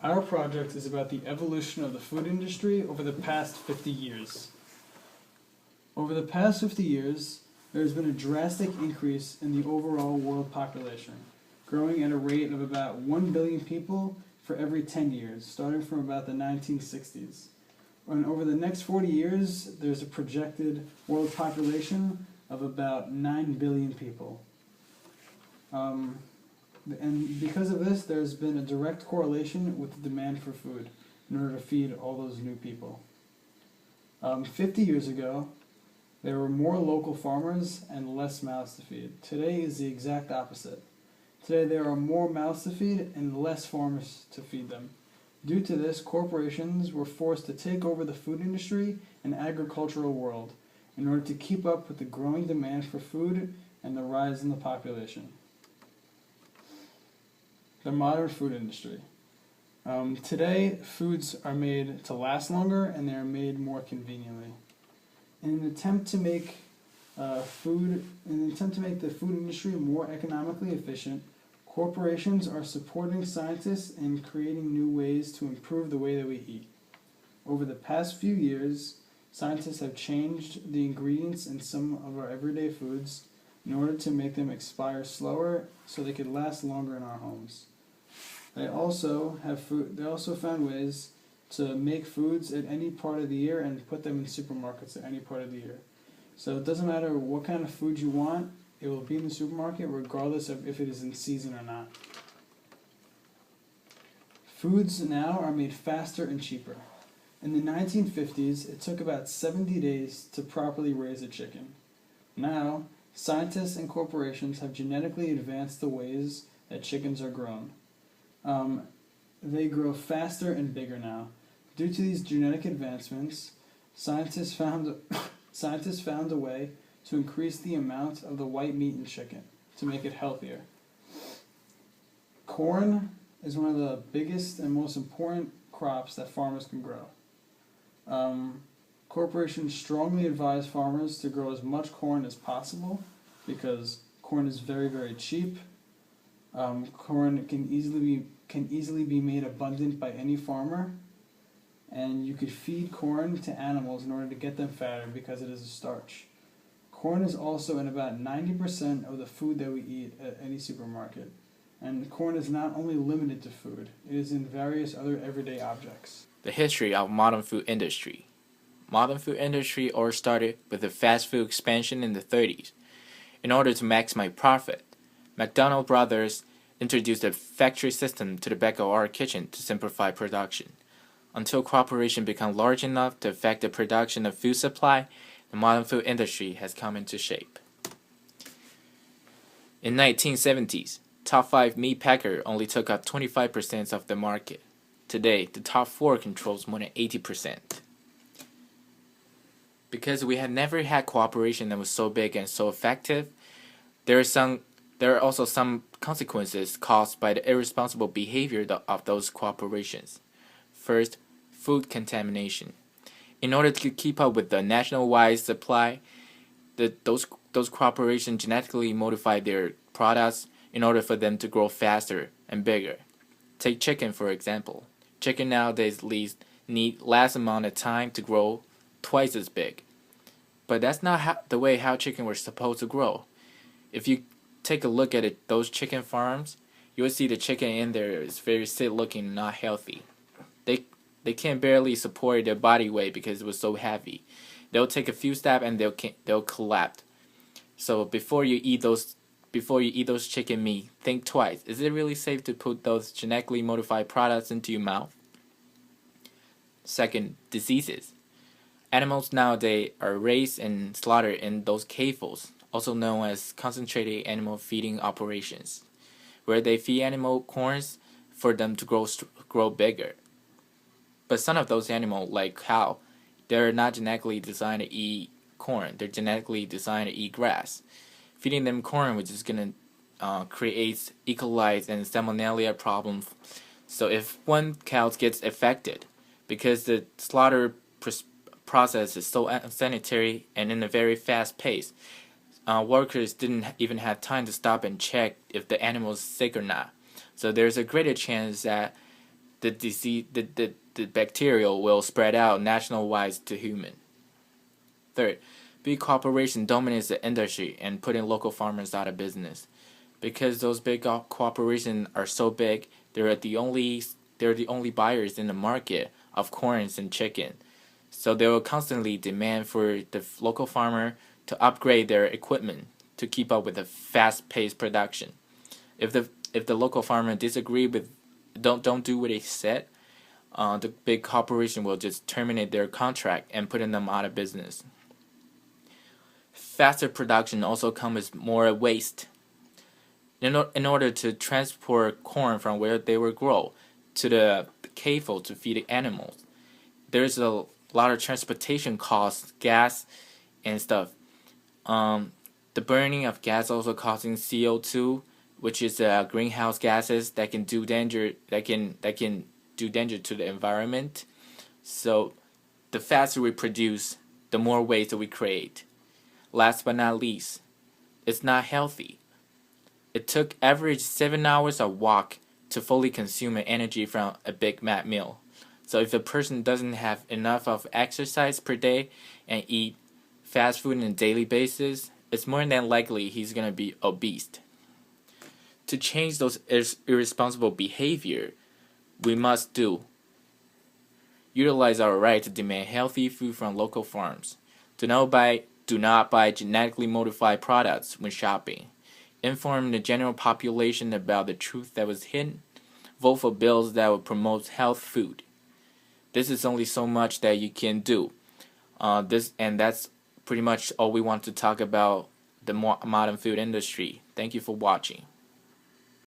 Our project is about the evolution of the food industry over the past 50 years. Over the past 50 years, there has been a drastic increase in the overall world population, growing at a rate of about 1 billion people for every 10 years, starting from about the 1960s. And over the next 40 years, there's a projected world population of about 9 billion people. And because of this, there's been a direct correlation with the demand for food in order to feed all those new people. 50 years ago, there were more local farmers and less mouths to feed. Today is the exact opposite. Today there are more mouths to feed and less farmers to feed them. Due to this, corporations were forced to take over the food industry and agricultural world in order to keep up with the growing demand for food and the rise in the population. The modern food industry. Today, foods are made to last longer and they are made more conveniently. In an attempt to make the food industry more economically efficient, corporations are supporting scientists in creating new ways to improve the way that we eat. Over the past few years, scientists have changed the ingredients in some of our everyday foods in order to make them expire slower so they could last longer in our homes. They also found ways to make foods at any part of the year and put them in supermarkets at any part of the year. So it doesn't matter what kind of food you want, it will be in the supermarket regardless of if it is in season or not. Foods now are made faster and cheaper. In the 1950s, it took about 70 days to properly raise a chicken. Now, scientists and corporations have genetically advanced the ways that chickens are grown. They grow faster and bigger now. Due to these genetic advancements, scientists found a way to increase the amount of the white meat in chicken to make it healthier. Corn is one of the biggest and most important crops that farmers can grow. Corporations strongly advise farmers to grow as much corn as possible because corn is very, very cheap. Corn can easily be made abundant by any farmer, and you could feed corn to animals in order to get them fatter because it is a starch. Corn is also in about 90% of the food that we eat at any supermarket, and corn is not only limited to food, it is in various other everyday objects. The history of modern food industry. Modern food industry all started with the fast food expansion in the 30s. In order to maximize profit, McDonald Brothers introduced a factory system to the back of our kitchen to simplify production. Until cooperation became large enough to affect the production of food supply, the modern food industry has come into shape. In 1970s, top 5 meat packer only took up 25% of the market. Today, the top 4 controls more than 80%. Because we had never had cooperation that was so big and so effective, there are also some consequences caused by the irresponsible behavior of those corporations. First, food contamination. In order to keep up with the national-wide supply, those corporations genetically modify their products in order for them to grow faster and bigger. Take chicken, for example. Chicken nowadays need less amount of time to grow twice as big. But that's not the way how chicken were supposed to grow. If you take a look at those chicken farms, you will see the chicken in there is very sick looking, not healthy. They can barely support their body weight because it was so heavy. They'll take a few steps and they'll collapse. So before you eat those chicken meat, think twice. Is it really safe to put those genetically modified products into your mouth? Second, diseases. Animals nowadays are raised and slaughtered in those CAFOs, also known as concentrated animal feeding operations, where they feed animal corns for them to grow bigger. But some of those animals, like cow, they're not genetically designed to eat corn. They're genetically designed to eat grass. Feeding them corn, which is going to create E. coli and salmonella problems. So if one cow gets affected, because the slaughter process is so unsanitary and in a very fast pace, workers didn't even have time to stop and check if the animal is sick or not. So there's a greater chance that the disease, the bacteria will spread out national-wise to human. Third, big corporation dominates the industry and putting local farmers out of business. Because those big corporations are so big, they're the only buyers in the market of corns and chicken. So they will constantly demand for the local farmer to upgrade their equipment to keep up with the fast-paced production. If the local farmer disagree with don't do what they said, the big corporation will just terminate their contract and putting them out of business. Faster production also comes with more waste. In order to transport corn from where they were grown to the CAFO to feed the animals, there's a lot of transportation costs, gas, and stuff. The burning of gas also causing CO2, which is greenhouse gases that can do danger to the environment. So the faster we produce, the more waste that we create. Last but not least, it's not healthy. It took average 7 hours of walk to fully consume energy from a Big Mac meal. So if a person doesn't have enough of exercise per day and eat fast food on a daily basis, it's more than likely he's going to be obese. To change those irresponsible behavior, we must utilize our right to demand healthy food from local farms. Do not buy genetically modified products when shopping. Inform the general population about the truth that was hidden. Vote for bills that will promote health food. This is only so much that you can do. That's pretty much all we want to talk about the modern food industry. Thank you for watching.